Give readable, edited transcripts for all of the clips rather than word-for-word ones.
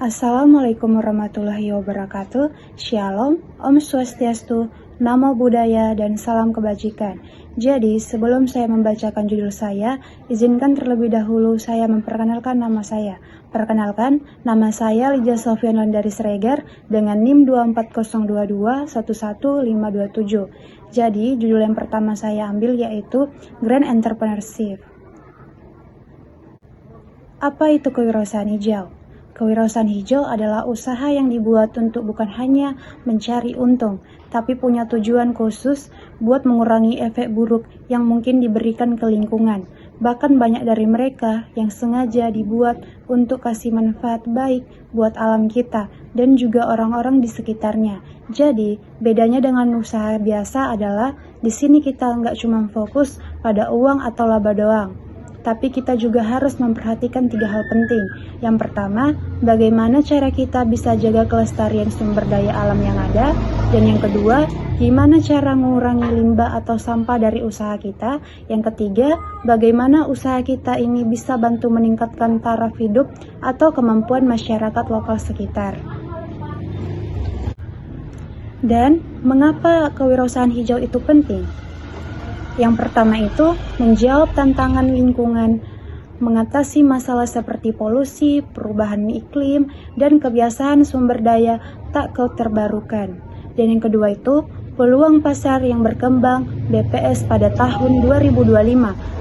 Assalamualaikum warahmatullahi wabarakatuh. Shalom, Om Swastiastu, Namo Buddhaya, dan salam kebajikan. Jadi, sebelum saya membacakan judul saya, izinkan terlebih dahulu saya memperkenalkan nama saya. Perkenalkan, nama saya Lija Sofian dari Sregar dengan NIM 24022111527. Jadi, judul yang pertama saya ambil yaitu Grand Entrepreneurship. Apa itu kewirausahaan hijau? Kewirausahaan hijau adalah usaha yang dibuat untuk bukan hanya mencari untung, tapi punya tujuan khusus buat mengurangi efek buruk yang mungkin diberikan ke lingkungan. Bahkan banyak dari mereka yang sengaja dibuat untuk kasih manfaat baik buat alam kita dan juga orang-orang di sekitarnya. Jadi, bedanya dengan usaha biasa adalah di sini kita nggak cuma fokus pada uang atau laba doang, tapi kita juga harus memperhatikan 3 hal penting. Yang pertama, bagaimana cara kita bisa jaga kelestarian sumber daya alam yang ada. Dan yang kedua, gimana cara mengurangi limbah atau sampah dari usaha kita. Yang ketiga, bagaimana usaha kita ini bisa bantu meningkatkan taraf hidup atau kemampuan masyarakat lokal sekitar. Dan mengapa kewirausahaan hijau itu penting? Yang pertama itu menjawab tantangan lingkungan, mengatasi masalah seperti polusi, perubahan iklim, dan kebiasaan sumber daya tak terbarukan. Dan yang kedua itu peluang pasar yang berkembang. BPS pada tahun 2025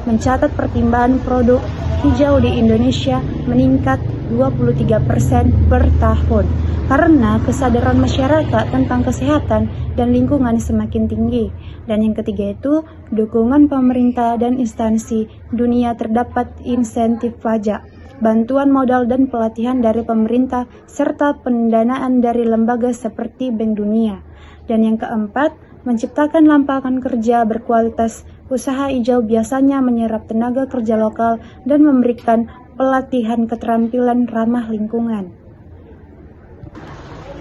mencatat pertimbangan produk hijau di Indonesia meningkat 23% per tahun karena kesadaran masyarakat tentang kesehatan dan lingkungan semakin tinggi. Dan yang ketiga itu dukungan pemerintah dan instansi dunia, terdapat insentif pajak, bantuan modal dan pelatihan dari pemerintah serta pendanaan dari lembaga seperti Bank Dunia. Dan yang keempat, menciptakan lapangan kerja berkualitas. Usaha hijau biasanya menyerap tenaga kerja lokal dan memberikan pelatihan keterampilan ramah lingkungan.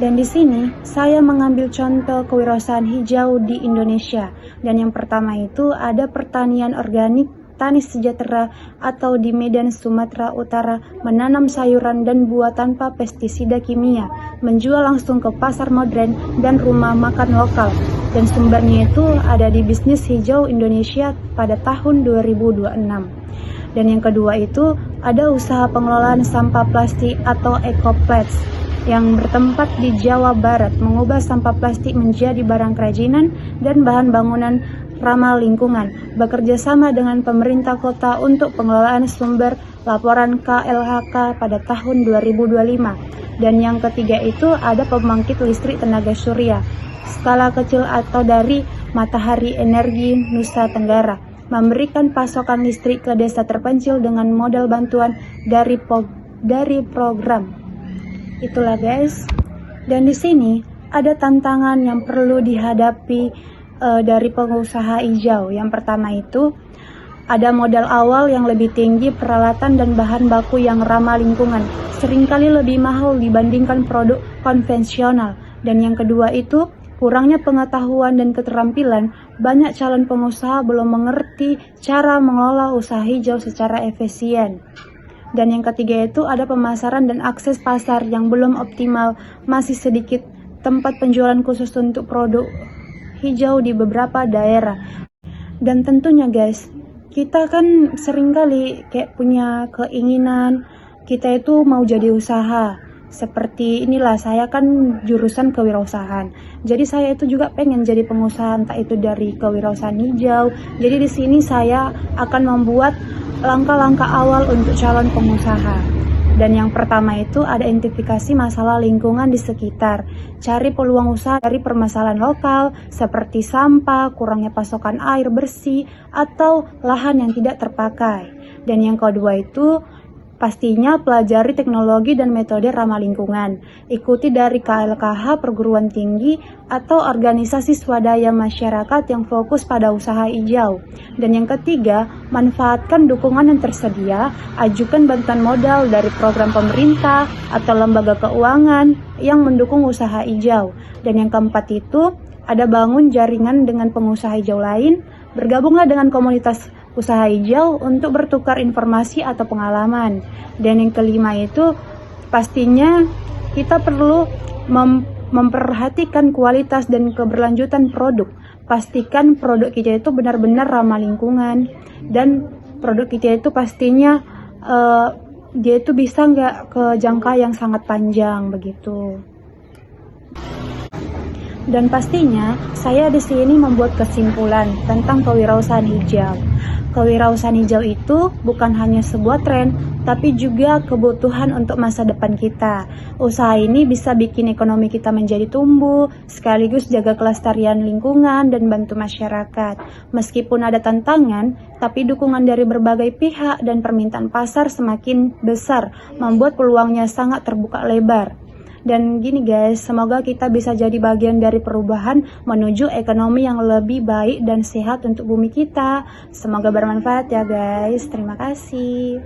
Dan di sini saya mengambil contoh kewirausahaan hijau di Indonesia. Dan yang pertama itu ada pertanian organik Tani Sejahtera atau di Medan, Sumatera Utara, menanam sayuran dan buah tanpa pestisida kimia, menjual langsung ke pasar modern dan rumah makan lokal. Dan sumbernya itu ada di Bisnis Hijau Indonesia pada tahun 2026. Dan yang kedua itu ada usaha pengelolaan sampah plastik atau Ecoplats yang bertempat di Jawa Barat, mengubah sampah plastik menjadi barang kerajinan dan bahan bangunan ramah lingkungan, bekerja sama dengan pemerintah kota untuk pengelolaan sumber, laporan KLHK pada tahun 2025. Dan yang ketiga itu ada pembangkit listrik tenaga surya, skala kecil atau dari Matahari Energi Nusa Tenggara, memberikan pasokan listrik ke desa terpencil dengan modal bantuan dari program. Itulah guys. Dan di sini ada tantangan yang perlu dihadapi dari pengusaha hijau. Yang pertama itu ada modal awal yang lebih tinggi, peralatan dan bahan baku yang ramah lingkungan, seringkali lebih mahal dibandingkan produk konvensional. Dan yang kedua itu kurangnya pengetahuan dan keterampilan. Banyak calon pengusaha belum mengerti cara mengelola usaha hijau secara efisien. Dan yang ketiga itu ada pemasaran dan akses pasar yang belum optimal, masih sedikit tempat penjualan khusus untuk produk hijau di beberapa daerah. Dan tentunya guys, kita kan seringkali kayak punya keinginan, kita itu mau jadi usaha. Seperti inilah, saya kan jurusan kewirausahaan. Jadi saya itu juga pengen jadi pengusaha, entah itu dari kewirausahaan hijau. Jadi di sini saya akan membuat langkah-langkah awal untuk calon pengusaha. Dan yang pertama itu ada identifikasi masalah lingkungan di sekitar. Cari peluang usaha dari permasalahan lokal seperti sampah, kurangnya pasokan air bersih, atau lahan yang tidak terpakai. Dan yang kedua itu pastinya pelajari teknologi dan metode ramah lingkungan. Ikuti dari KLKH perguruan tinggi atau organisasi swadaya masyarakat yang fokus pada usaha hijau. Dan yang ketiga, manfaatkan dukungan yang tersedia, ajukan bantuan modal dari program pemerintah atau lembaga keuangan yang mendukung usaha hijau. Dan yang keempat itu ada bangun jaringan dengan pengusaha hijau lain, bergabunglah dengan komunitas usaha hijau untuk bertukar informasi atau pengalaman. Dan yang kelima itu pastinya kita perlu memperhatikan kualitas dan keberlanjutan produk. Pastikan produk kita itu benar-benar ramah lingkungan, dan produk kita itu pastinya dia itu bisa nggak ke jangka yang sangat panjang begitu. Dan pastinya saya di sini membuat kesimpulan tentang kewirausahaan hijau. Kewirausahaan hijau itu bukan hanya sebuah tren, tapi juga kebutuhan untuk masa depan kita. Usaha ini bisa bikin ekonomi kita menjadi tumbuh, sekaligus jaga kelestarian lingkungan dan bantu masyarakat. Meskipun ada tantangan, tapi dukungan dari berbagai pihak dan permintaan pasar semakin besar, membuat peluangnya sangat terbuka lebar. Dan gini guys, semoga kita bisa jadi bagian dari perubahan menuju ekonomi yang lebih baik dan sehat untuk bumi kita. Semoga bermanfaat ya guys. Terima kasih.